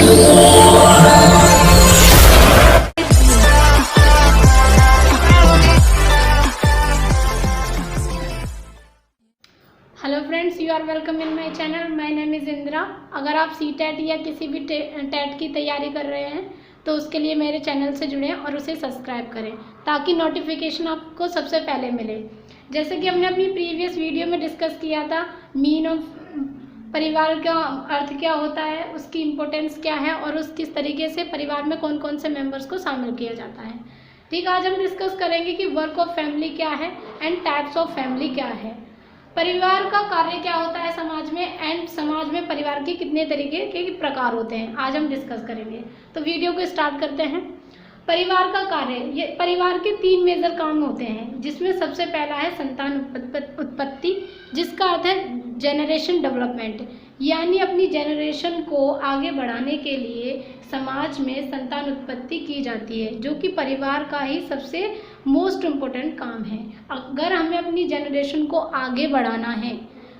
Hello friends, you are welcome in my channel. My name is Indira. अगर आप CTET या किसी भी टेट की तैयारी कर रहे हैं तो उसके लिए मेरे चैनल से जुड़ें और उसे सब्सक्राइब करें ताकि नोटिफिकेशन आपको सबसे पहले मिले। जैसे कि हमने अपनी प्रीवियस वीडियो में डिस्कस किया था, मीन ऑफ परिवार का अर्थ क्या होता है, उसकी इम्पोर्टेंस क्या है और उस किस तरीके से परिवार में कौन कौन से मेंबर्स को शामिल किया जाता है। ठीक, आज हम डिस्कस करेंगे कि वर्क ऑफ फैमिली क्या है एंड टाइप्स ऑफ फैमिली क्या है, परिवार का कार्य क्या होता है समाज में, एंड समाज में परिवार के कितने तरीके के प्रकार होते हैं, आज हम डिस्कस करेंगे। तो वीडियो को स्टार्ट करते हैं। परिवार का कार्य, ये परिवार के 3 मेजर काम होते हैं, जिसमें सबसे पहला है संतान उत्पत्ति, जिसका अर्थ है जेनरेशन डेवलपमेंट, यानी अपनी जेनरेशन को आगे बढ़ाने के लिए समाज में संतान उत्पत्ति की जाती है, जो कि परिवार का ही सबसे मोस्ट इम्पोर्टेंट काम है। अगर हमें अपनी जनरेशन को आगे बढ़ाना है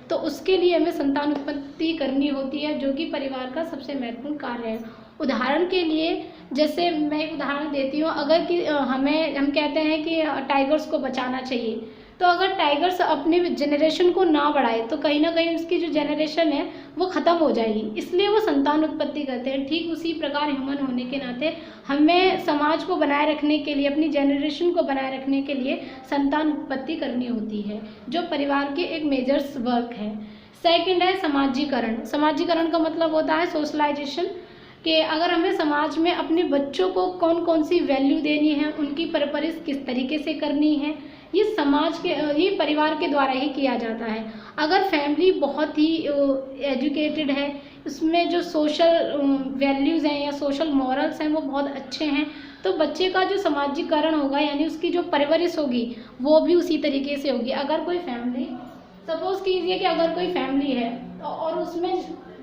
तो उसके लिए हमें संतान उत्पत्ति करनी होती है, जो कि परिवार का सबसे महत्वपूर्ण कार्य है। उदाहरण के लिए, जैसे मैं एक उदाहरण देती हूँ, अगर कि हम कहते हैं कि टाइगर्स को बचाना चाहिए, तो अगर टाइगर्स अपने जनरेशन को ना बढ़ाए तो कहीं ना कहीं उसकी जो जनरेशन है वो ख़त्म हो जाएगी, इसलिए वो संतान उत्पत्ति करते हैं। ठीक उसी प्रकार ह्यूमन होने के नाते हमें समाज को बनाए रखने के लिए, अपनी जनरेशन को बनाए रखने के लिए संतान उत्पत्ति करनी होती है, जो परिवार के एक मेजर वर्क है। सेकंड है समाजीकरण। समाजीकरण का मतलब होता है सोशलाइजेशन, कि अगर हमें समाज में अपने बच्चों को कौन कौन सी वैल्यू देनी है, उनकी परवरिश किस तरीके से करनी है, ये परिवार के द्वारा ही किया जाता है। अगर फैमिली बहुत ही एजुकेटेड है, उसमें जो सोशल वैल्यूज़ हैं या सोशल मॉरल्स हैं वो बहुत अच्छे हैं, तो बच्चे का जो समाजीकरण होगा, यानी उसकी जो परवरिश होगी वो भी उसी तरीके से होगी। अगर कोई फैमिली, सपोज कीजिए कि अगर कोई फैमिली है और उसमें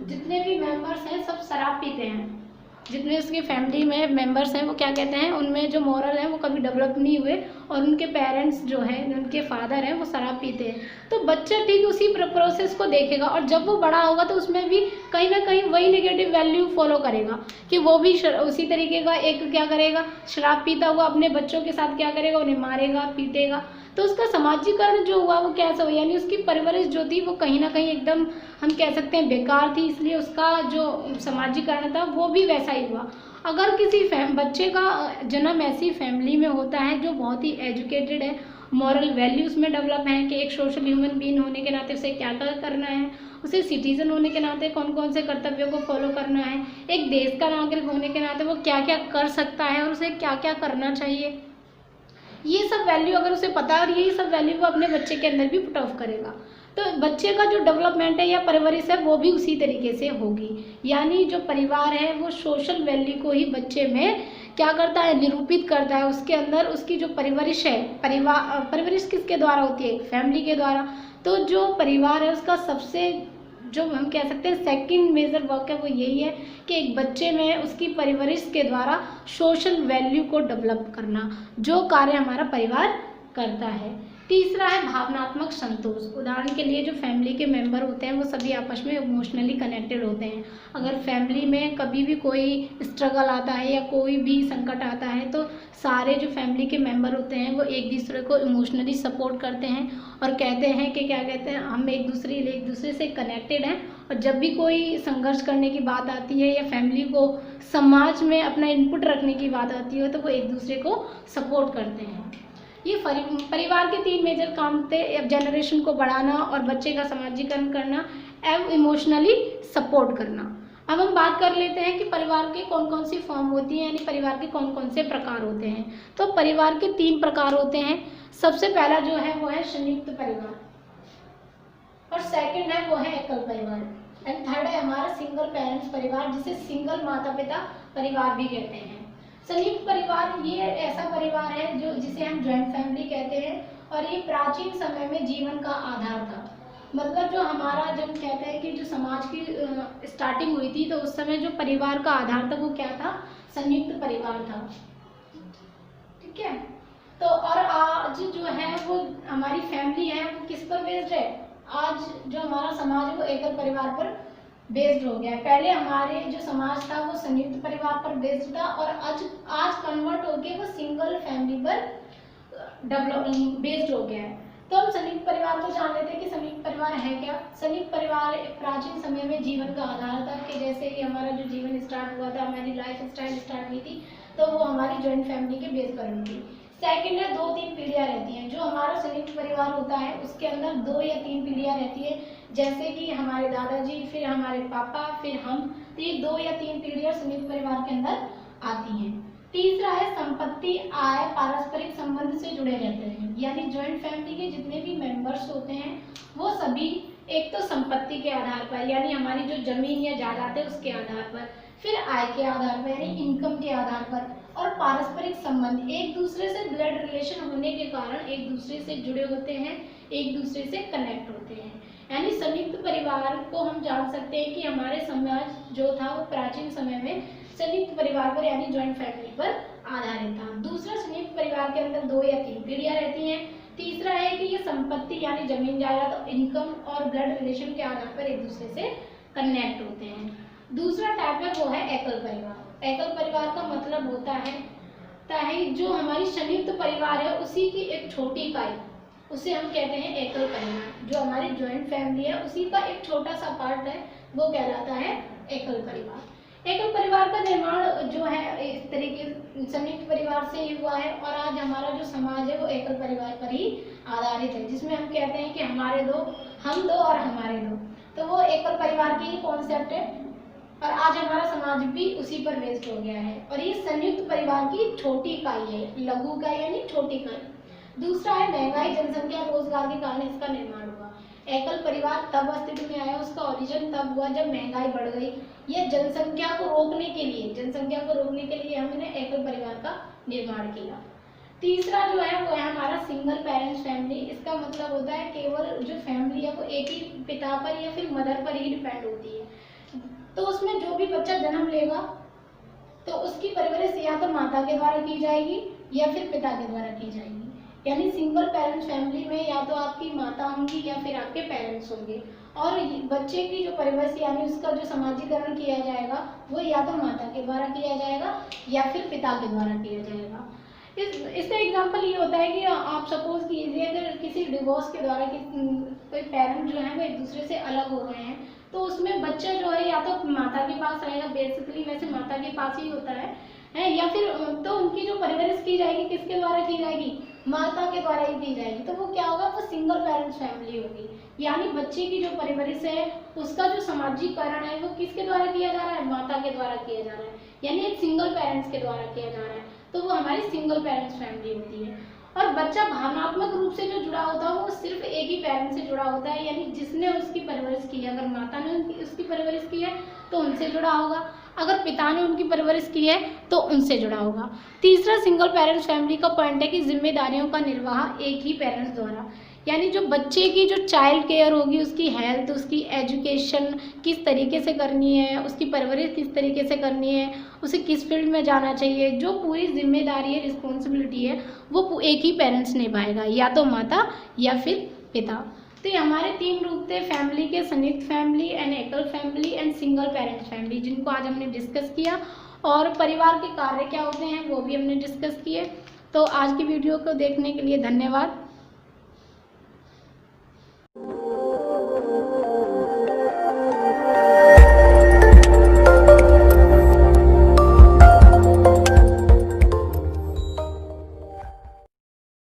जितने भी मेंबर्स हैं सब शराब पीते हैं, जितने उसकी फैमिली में मेंबर्स हैं वो क्या कहते हैं, उनमें जो मोरल है वो कभी डेवलप नहीं हुए और उनके पेरेंट्स जो हैं, उनके फादर हैं, वो शराब पीते हैं, तो बच्चा ठीक उसी प्रोसेस को देखेगा और जब वो बड़ा होगा तो उसमें भी कहीं ना कहीं वही नेगेटिव वैल्यू फॉलो करेगा कि वो भी उसी तरीके का एक क्या करेगा, शराब पीता हुआ अपने बच्चों के साथ क्या करेगा, उन्हें मारेगा, पीटेगा। तो उसका समाजीकरण जो हुआ वो कैसा हुआ, यानी उसकी परवरिश जो थी वो कहीं ना कहीं एकदम हम कह सकते हैं बेकार थी, इसलिए उसका जो समाजीकरण था वो भी वैसा ही हुआ। अगर किसी बच्चे का जन्म ऐसी फैमिली में होता है जो बहुत ही एजुकेटेड है, मॉरल वैल्यूज़ में डेवलप है कि एक सोशल ह्यूमन बीइंग होने के नाते उसे क्या क्या करना है, उसे सिटीजन होने के नाते कौन कौन से कर्तव्यों को फॉलो करना है, एक देश का नागरिक होने के नाते वो क्या क्या कर सकता है और उसे क्या क्या करना चाहिए, ये सब वैल्यू अगर उसे पता है और यही सब वैल्यू वो अपने बच्चे के अंदर भी पुट ऑफ करेगा, तो बच्चे का जो डेवलपमेंट है या परवरिश है वो भी उसी तरीके से होगी। यानी जो परिवार है वो सोशल वैल्यू को ही बच्चे में क्या करता है, निरूपित करता है। उसके अंदर उसकी जो परवरिश है, परवरिश किसके द्वारा होती है, फैमिली के द्वारा। तो जो परिवार है उसका सबसे जो हम कह सकते हैं सेकंड मेजर वर्क है वो यही है कि एक बच्चे में उसकी परवरिश के द्वारा सोशल वैल्यू को डेवलप करना, जो कार्य हमारा परिवार करता है। तीसरा है भावनात्मक संतोष। उदाहरण के लिए जो फैमिली के मेंबर होते हैं वो सभी आपस में इमोशनली कनेक्टेड होते हैं। अगर फैमिली में कभी भी कोई स्ट्रगल आता है या कोई भी संकट आता है तो सारे जो फैमिली के मेंबर होते हैं वो एक दूसरे को इमोशनली सपोर्ट करते हैं और कहते हैं कि क्या कहते हैं, हम एक दूसरे से कनेक्टेड हैं। और जब भी कोई संघर्ष करने की बात आती है या फैमिली को समाज में अपना इनपुट रखने की बात आती है तो वो एक दूसरे को सपोर्ट करते हैं। ये परिवार के 3 मेजर काम थे, जनरेशन को बढ़ाना और बच्चे का समाजीकरण करना एवं इमोशनली सपोर्ट करना। अब हम बात कर लेते हैं कि परिवार के कौन कौन सी फॉर्म होती हैं, यानी परिवार के कौन कौन से प्रकार होते हैं। तो परिवार के 3 प्रकार होते हैं। सबसे पहला जो है वो है संयुक्त परिवार, और सेकंड है वो है एकल परिवार, एंड थर्ड है हमारा सिंगल पेरेंट्स परिवार, जिसे सिंगल माता पिता परिवार भी कहते हैं। संयुक्त परिवार ये ऐसा परिवार है जिसे हम ज्वाइंट फैमिली कहते हैं और ये प्राचीन समय में जीवन का आधार था। मतलब जो हमारा जब कहते हैं कि जो समाज की स्टार्टिंग हुई थी तो उस समय जो परिवार का आधार था वो क्या था, संयुक्त परिवार था। ठीक है, तो और आज जो है वो हमारी फैमिली है वो किस पर बेस्ड है, आज जो हमारा समाज है वो एकल परिवार पर बेस्ड हो गया है। पहले हमारे जो समाज था वो संयुक्त परिवार पर बेस्ड था और आज कन्वर्ट होके वो सिंगल फैमिली पर डेवलप बेस्ड हो गया है। तो हम संयुक्त परिवार को जान लेते हैं कि संयुक्त परिवार है क्या। संयुक्त परिवार प्राचीन समय में जीवन का आधार था कि जैसे ही हमारा जो जीवन स्टार्ट हुआ था, हमारी लाइफ स्टाइल स्टार्ट हुई थी, तो वो हमारी ज्वाइंट फैमिली के बेस पर हुई थी। सेकंड है 2-3 पीढ़ियाँ रहती हैं। जो हमारा संयुक्त परिवार होता है उसके अंदर 2 या 3 पीढ़ियाँ रहती है, जैसे कि हमारे दादाजी, फिर हमारे पापा, फिर हम। तो ये 2 या 3 पीढ़ियाँ संयुक्त परिवार के अंदर आती हैं। तीसरा है संपत्ति, आय, पारस्परिक संबंध से जुड़े रहते हैं। यानी ज्वाइंट फैमिली के जितने भी मेंबर्स होते हैं वो सभी एक तो संपत्ति के आधार पर, यानी हमारी जो जमीन या जायदाद है उसके आधार पर, फिर आय के आधार पर यानी इनकम के आधार पर, और पारस्परिक संबंध, एक दूसरे से ब्लड रिलेशन होने के कारण एक दूसरे से जुड़े होते हैं, एक दूसरे से कनेक्ट होते हैं। यानी संयुक्त परिवार को हम जान सकते हैं कि हमारे समाज जो था वो प्राचीन समय में संयुक्त परिवार पर यानी ज्वाइंट फैमिली पर आधारित था। दूसरा, संयुक्त परिवार के अंदर 2 या 3 पीढ़ियाँ रहती हैं। तीसरा है कि ये संपत्ति यानी जमीन जायदाद, इनकम और ब्लड रिलेशन के आधार पर एक दूसरे से कनेक्ट होते हैं। दूसरा टाइप है वो है एकल परिवार। एकल परिवार का मतलब होता है जो हमारी संयुक्त परिवार है उसी की एक छोटी इकाई, उसे हम कहते हैं एकल परिवार। जो हमारी ज्वाइंट फैमिली है उसी का एक छोटा सा पार्ट है, वो कहलाता है एकल परिवार। एकल परिवार का निर्माण जो है इस तरीके संयुक्त परिवार से ही हुआ है, और आज हमारा जो समाज है वो एकल परिवार पर ही आधारित है, जिसमें हम कहते हैं कि हम दो और हमारे दो। तो वो एकल परिवार की ही कॉन्सेप्ट है, और आज हमारा समाज भी उसी पर बेस्ड हो गया है। और ये संयुक्त परिवार की छोटी इकाई है, लघु इकाई यानी छोटी इकाई। दूसरा है महंगाई, जनसंख्या, रोजगार के कारण इसका निर्माण हुआ। एकल परिवार तब अस्तित्व में आया, उसका ओरिजिन तब हुआ जब महंगाई बढ़ गई। ये जनसंख्या को रोकने के लिए हमने एकल परिवार का निर्माण किया। तीसरा जो है वो है हमारा सिंगल पेरेंट्स फैमिली। इसका मतलब होता है केवल जो फैमिली है वो एक ही पिता पर या फिर मदर पर ही डिपेंड होती है। तो उसमें जो भी बच्चा जन्म लेगा तो उसकी परवरिश या तो माता के द्वारा की जाएगी या फिर पिता के द्वारा की जाएगी। यानी सिंगल पेरेंट्स फैमिली में या तो आपकी माता होंगी या फिर आपके पेरेंट्स होंगे, और बच्चे की जो परवरिश यानी उसका जो समाजीकरण किया जाएगा वो या तो माता के द्वारा किया जाएगा या फिर पिता के द्वारा किया जाएगा। इसका एग्जाम्पल ये होता है कि आप सपोज कीजिए अगर किसी डिवोर्स के द्वारा कोई पेरेंट जो है वो एक दूसरे से अलग हो गए हैं, तो उसमें बच्चा जो है या तो माता के पास रहेगा, बेसिकली वैसे माता के पास ही होता है, या फिर तो उनकी जो परवरिश की जाएगी किसके द्वारा की जाएगी, माता के द्वारा ही की जाएगी। तो वो क्या होगा, वो सिंगल पेरेंट्स फैमिली होगी। यानी बच्चे की जो परवरिश है उसका जो सामाजिकरण है वो किसके द्वारा किया जा रहा है, माता के द्वारा किया जा रहा है, यानी एक सिंगल पेरेंट्स के द्वारा किया जा रहा है। तो वो हमारी सिंगल पेरेंट्स फैमिली होती है। और बच्चा भावनात्मक रूप से जो जुड़ा होता है वो सिर्फ एक ही पेरेंट से जुड़ा होता है, यानी जिसने उसकी परवरिश की है। अगर माता ने उसकी परवरिश की है तो उनसे जुड़ा होगा, अगर पिता ने उनकी परवरिश की है तो उनसे जुड़ा होगा। तीसरा सिंगल पेरेंट्स फैमिली का पॉइंट है कि जिम्मेदारियों का निर्वाह एक ही पेरेंट्स द्वारा, यानी जो बच्चे की जो चाइल्ड केयर होगी, उसकी हेल्थ, उसकी एजुकेशन किस तरीके से करनी है, उसकी परवरिश किस तरीके से करनी है, उसे किस फील्ड में जाना चाहिए, जो पूरी जिम्मेदारी है, रिस्पॉन्सिबिलिटी है, वो एक ही पेरेंट्स निभाएगा, या तो माता या फिर पिता। तो ये हमारे 3 रूप थे फैमिली के, संयुक्त फैमिली एंड एकल family and single parents family, जिनको आज हमने डिस्कस किया। और परिवार के कार्य क्या होते हैं वो भी हमने डिस्कस किए। तो आज की वीडियो को देखने के लिए धन्यवाद।